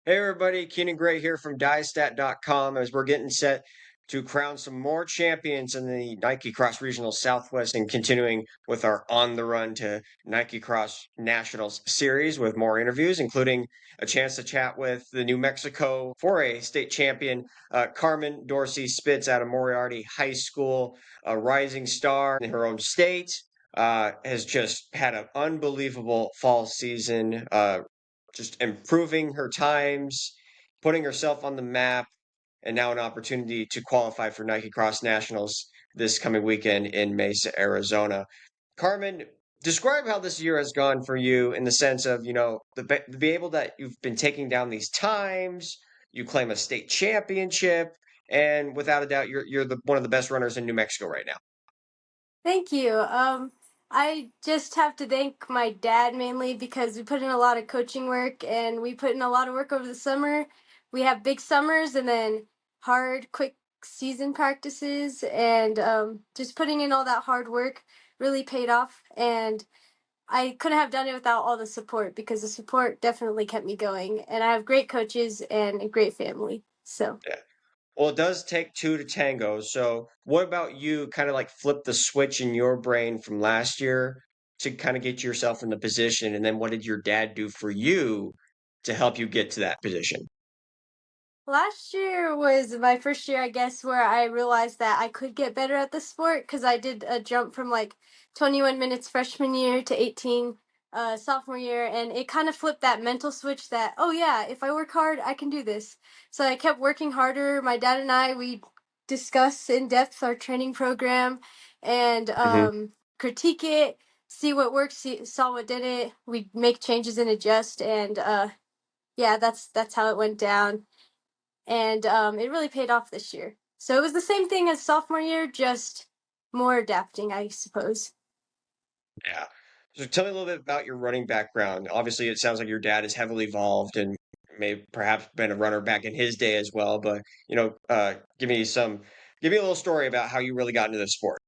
Hey everybody, Keenan Gray here from DyeStat.com as we're getting set to crown some more champions in the Nike Cross Regional Southwest and continuing with our On the Run to Nike Cross Nationals series with more interviews, including a chance to chat with the New Mexico 4A state champion, Carmen Dorsey-Spitz out of Moriarty High School, a rising star in her own state. Has just had an unbelievable fall season. Just improving her times, putting herself on the map, and now an opportunity to qualify for Nike Cross Nationals this coming weekend in Mesa, Arizona. Carmen, describe how this year has gone for you in the sense of, to be able that you've been taking down these times, you claim a state championship, and without a doubt, you're one of the best runners in New Mexico right now. Thank you. I just have to thank my dad mainly because we put in a lot of coaching work and we put in a lot of work over the summer. We have big summers and then hard, quick season practices, and just putting in all that hard work really paid off. And I couldn't have done it without all the support because the support definitely kept me going. And I have great coaches and a great family. So. Yeah. Well, it does take two to tango. So, what about you kind of like flip the switch in your brain from last year to kind of get yourself in the position? And then what did your dad do for you to help you get to that position? Last year was my first year, I guess, where I realized that I could get better at the sport because I did a jump from like 21 minutes freshman year to 18 sophomore year, and it kind of flipped that mental switch that, oh yeah, if I work hard, I can do this. So I kept working harder. My dad and we discuss in depth our training program and Hmm. critique it, see what works, saw what didn't. We make changes and adjust, and yeah, that's how it went down, and it really paid off this year. So it was the same thing as sophomore year, just more adapting, I suppose. Yeah. So, tell me a little bit about your running background. Obviously, it sounds like your dad is heavily involved and may perhaps been a runner back in his day as well. But, give me a little story about how you really got into the sport.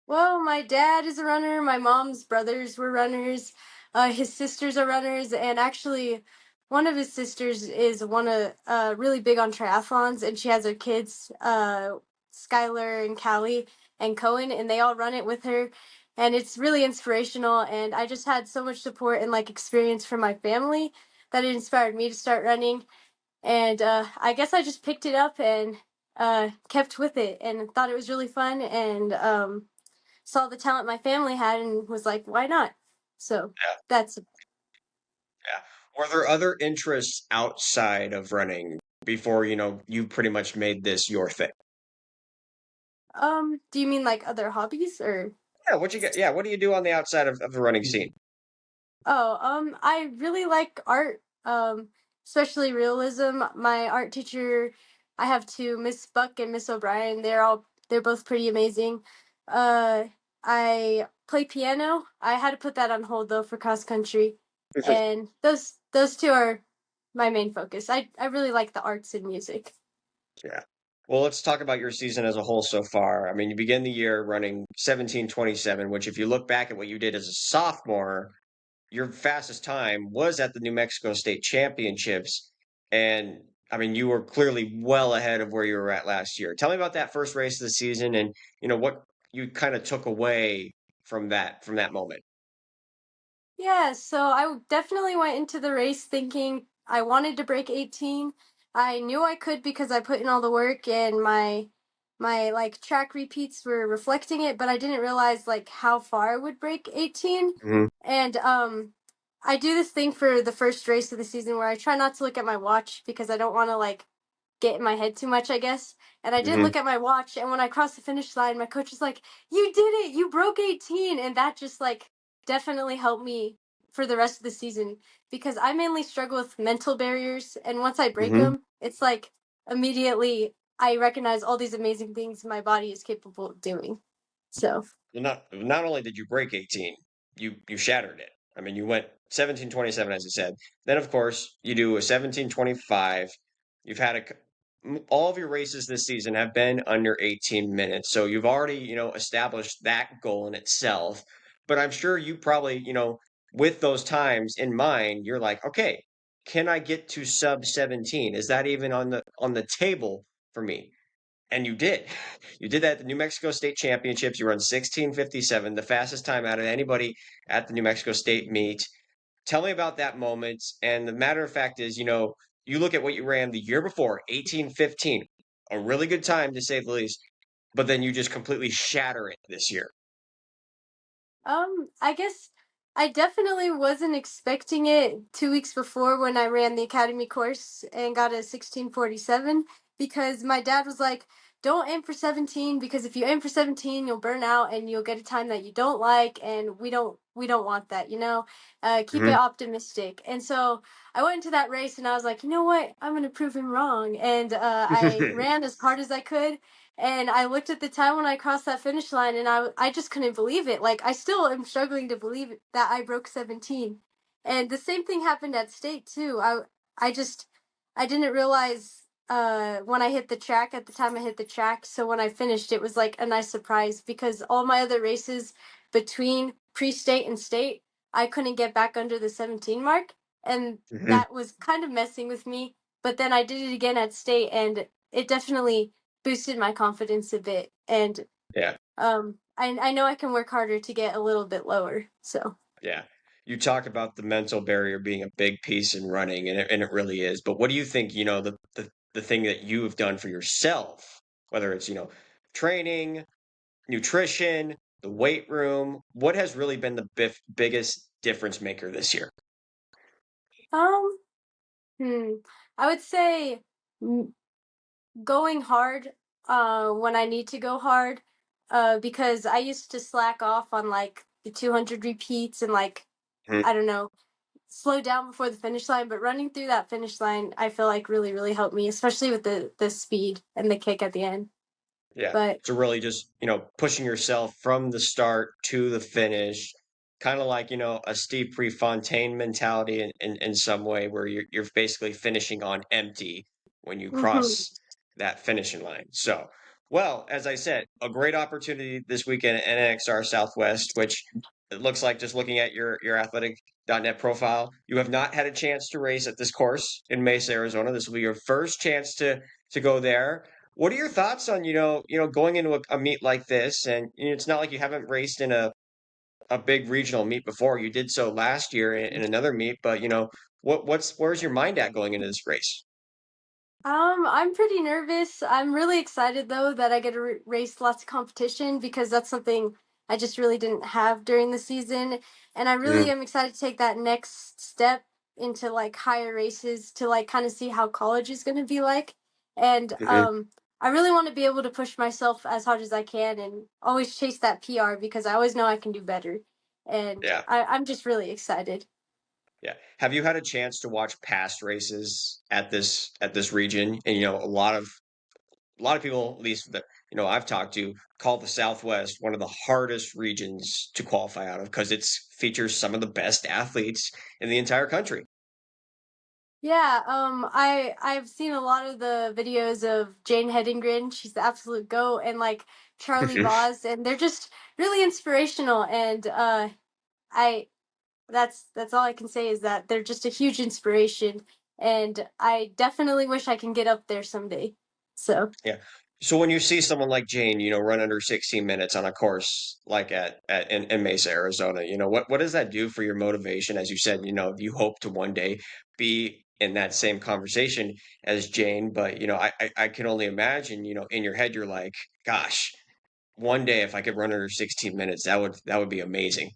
Well, my dad is a runner. My mom's brothers were runners. His sisters are runners, and actually, one of his sisters is one of really big on triathlons, and she has her kids, Skylar and Callie and Cohen, and they all run it with her, and it's really inspirational. And I just had so much support and like experience from my family that it inspired me to start running. And I guess I just picked it up and kept with it, and thought it was really fun, and saw the talent my family had and was like, why not? So Yeah. that's Yeah. Were there other interests outside of running before, you pretty much made this your thing? do you mean like other hobbies or Yeah, what you get? Yeah, what do you do on the outside of the running scene? oh, I really like art, especially realism. My art teacher, I have two, Miss Buck and Miss O'Brien. They're both pretty amazing. Uh I play piano. I had to put that on hold though for cross country. And those two are my main focus. I really like the arts and music. Yeah. Well, let's talk about your season as a whole so far. I mean, you begin the year running 17:27, which if you look back at what you did as a sophomore, your fastest time was at the New Mexico State Championships. And I mean, you were clearly well ahead of where you were at last year. Tell me about that first race of the season and, what you kind of took away from that moment. Yeah, so I definitely went into the race thinking I wanted to break 18. I knew I could because I put in all the work and my like track repeats were reflecting it, but I didn't realize like how far I would break 18. Hmm. And I do this thing for the first race of the season where I try not to look at my watch because I don't want to like get in my head too much, I guess. And I didn't Hmm. look at my watch, and when I crossed the finish line, my coach was like, "You did it! You broke 18!" And that just like definitely helped me for the rest of the season because I mainly struggle with mental barriers, and once I break Hmm. them, it's like immediately I recognize all these amazing things my body is capable of doing. So, Well, not only did you break 18, you shattered it. I mean, you went 17:27 as I said. Then of course, you do a 17:25. You've had all of your races this season have been under 18 minutes. So you've already, established that goal in itself. But I'm sure you probably, with those times in mind, you're like, okay, can I get to sub 17? Is that even on the table for me? And you did. You did that at the New Mexico State Championships. You run 16:57, the fastest time out of anybody at the New Mexico State meet. Tell me about that moment. And the matter of fact is, you look at what you ran the year before, 18:15, a really good time to say the least, but then you just completely shatter it this year. I guess I definitely wasn't expecting it 2 weeks before when I ran the academy course and got a 16:47 because my dad was like, "Don't aim for 17 because if you aim for 17, you'll burn out and you'll get a time that you don't like, and we don't want that, you know. Keep it Hmm. optimistic." And so I went into that race and I was like, "You know what? I'm gonna prove him wrong." And I ran as hard as I could, and I looked at the time when I crossed that finish line, and I just couldn't believe it. Like, I still am struggling to believe that I broke 17. And the same thing happened at state too. I didn't realize when I hit the track at the time I hit the track. So when I finished, it was like a nice surprise because all my other races between pre-state and state, I couldn't get back under the 17 mark, and Hmm. that was kind of messing with me. But then I did it again at state, and it definitely boosted my confidence a bit. And Yeah. I know I can work harder to get a little bit lower. So Yeah. You talk about the mental barrier being a big piece in running, and it really is. But what do you think, the thing that you have done for yourself, whether it's, training, nutrition, the weight room, what has really been the biggest difference maker this year? um hmm, I would say mm, going hard when I need to go hard, because I used to slack off on like the 200 repeats and like, Mhm. I don't know, slow down before the finish line. But running through that finish line, I feel like really helped me, especially with the speed and the kick at the end. Yeah. But So really just, pushing yourself from the start to the finish, kind of like, a Steve Prefontaine mentality in some way where you're basically finishing on empty when you mhm. cross that finishing line. So, well, as I said, a great opportunity this weekend at NXR Southwest, which it looks like just looking at your athletic.net profile, you have not had a chance to race at this course in Mesa, Arizona. This will be your first chance to go there. What are your thoughts on, going into a meet like this? And it's not like you haven't raced in a big regional meet before. You did so last year in another meet, but where's your mind at going into this race? I'm pretty nervous. I'm really excited though that I get to race lots of competition because that's something I just really didn't have during the season, and I really Mm-hmm. am excited to take that next step into like higher races to like kind of see how college is going to be like. And Hmm. I really want to be able to push myself as hard as I can and always chase that PR because I always know I can do better. And Yeah, I'm just really excited. yeah. Have you had a chance to watch past races at this region? And a lot of people, at least that I've talked to, call the Southwest one of the hardest regions to qualify out of because it's features some of the best athletes in the entire country. Yeah, I've seen a lot of the videos of Jane Hedingren. She's the absolute goat, and like Charlie Boz, and they're just really inspirational. And I that's all I can say is that they're just a huge inspiration, and I definitely wish I can get up there someday. So Yeah. So when you see someone like Jane, run under 16 minutes on a course like in Mesa, Arizona, what does that do for your motivation? As you said, you hope to one day be in that same conversation as Jane, but I can only imagine, in your head you're like, gosh, one day if I could run under 16 minutes, that would be amazing.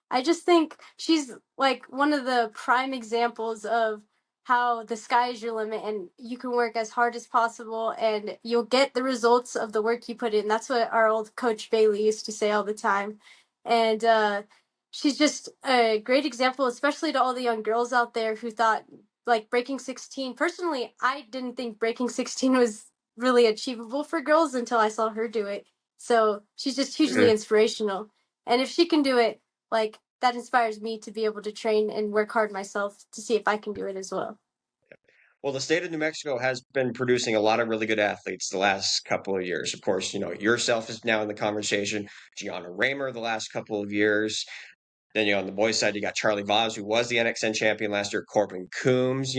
I just think she's like one of the prime examples of how the sky is your limit and you can work as hard as possible and you'll get the results of the work you put in. That's what our old coach Bailey used to say all the time. And she's just a great example, especially to all the young girls out there who thought like breaking 16. Personally, I didn't think breaking 16 was really achievable for girls until I saw her do it. So she's just hugely Mhm. inspirational. And if she can do it, like that inspires me to be able to train and work hard myself to see if I can do it as well. Well, the state of New Mexico has been producing a lot of really good athletes the last couple of years. Of course, yourself is now in the conversation. Gianna Raymer the last couple of years. Then, on the boys' side, you got Charlie Vaz, who was the NXN champion last year, Corbin Coombs.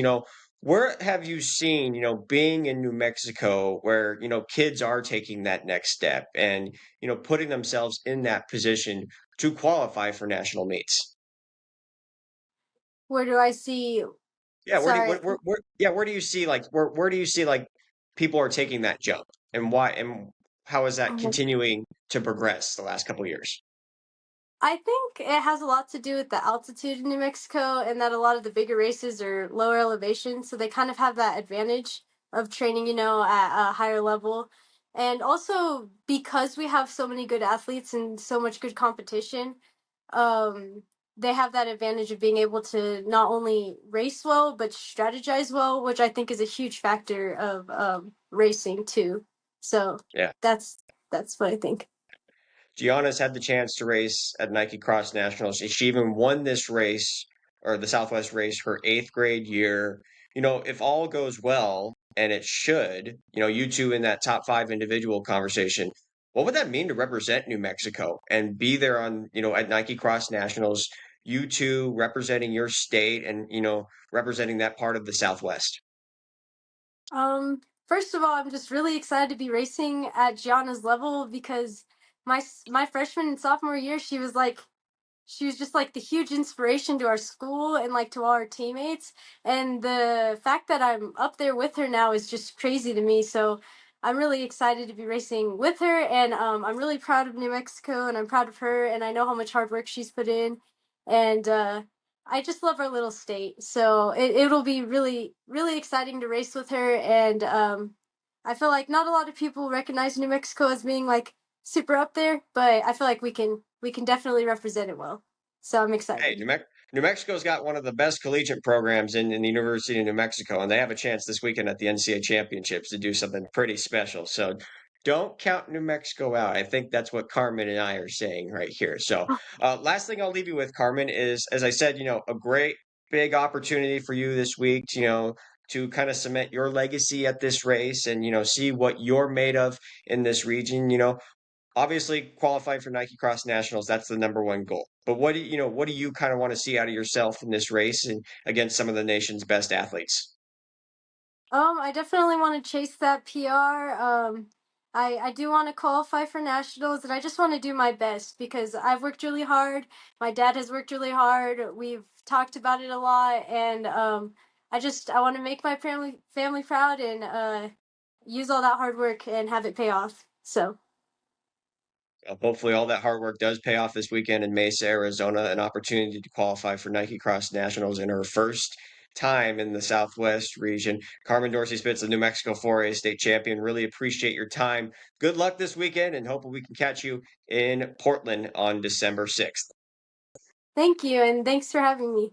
Where have you seen, being in New Mexico where, kids are taking that next step and, putting themselves in that position to qualify for national meets? Where do I see? Yeah, Sorry. where do you see where do you see people are taking that jump and why and how is that um, continuing to progress the last couple years? I think it has a lot to do with the altitude in New Mexico and that a lot of the bigger races are lower elevation. So they kind of have that advantage of training, at a higher level. And also because we have so many good athletes and so much good competition, um, they have that advantage of being able to not only race well, but strategize well, which I think is a huge factor of racing too. So Yeah. that's that's what I think. Gianna's had the chance to race at Nike Cross Nationals. She even won this race or the Southwest race her eighth grade year. If all goes well, and it should, you two in that top five individual conversation, what would that mean to represent New Mexico and be there on, at Nike Cross Nationals, you two representing your state and, representing that part of the Southwest? First of all, I'm just really excited to be racing at Gianna's level because my freshman and sophomore year, she was just like the huge inspiration to our school and like to all our teammates. And the fact that I'm up there with her now is just crazy to me. So I'm really excited to be racing with her. And I'm really proud of New Mexico and I'm proud of her. And I know how much hard work she's put in. And I just love our little state. So it'll be really, really exciting to race with her. And I feel like not a lot of people recognize New Mexico as being like super up there, but I feel like we can definitely represent it well. So I'm Hey, excited. New Mexico's got one of the best collegiate programs in the University of New Mexico, and they have a chance this weekend at the NCAA championships to do something pretty special. So don't count New Mexico out. I think that's what Carmen and I are saying right here. So last thing I'll leave you with, Carmen, is as I said, a great big opportunity for you this week, to kind of cement your legacy at this race and, see what you're made of in this region. Obviously qualifying for Nike Cross Nationals, that's the number one goal. But what do you kind of want to see out of yourself in this race and against some of the nation's best athletes? I definitely want to chase that PR. I do want to qualify for nationals, and I just want to do my best because I've worked really hard. My dad has worked really hard. We've talked about it a lot, and I want to make my family proud and use all that hard work and have it pay off. So Hopefully all that hard work does pay off this weekend in Mesa, Arizona, an opportunity to qualify for Nike Cross Nationals in her first time in the Southwest region. Carmen Dorsey-Spitz, the New Mexico 4A state champion. Really appreciate your time. Good luck this weekend and hope we can catch you in Portland on December 6th. thank you, and thanks for having me.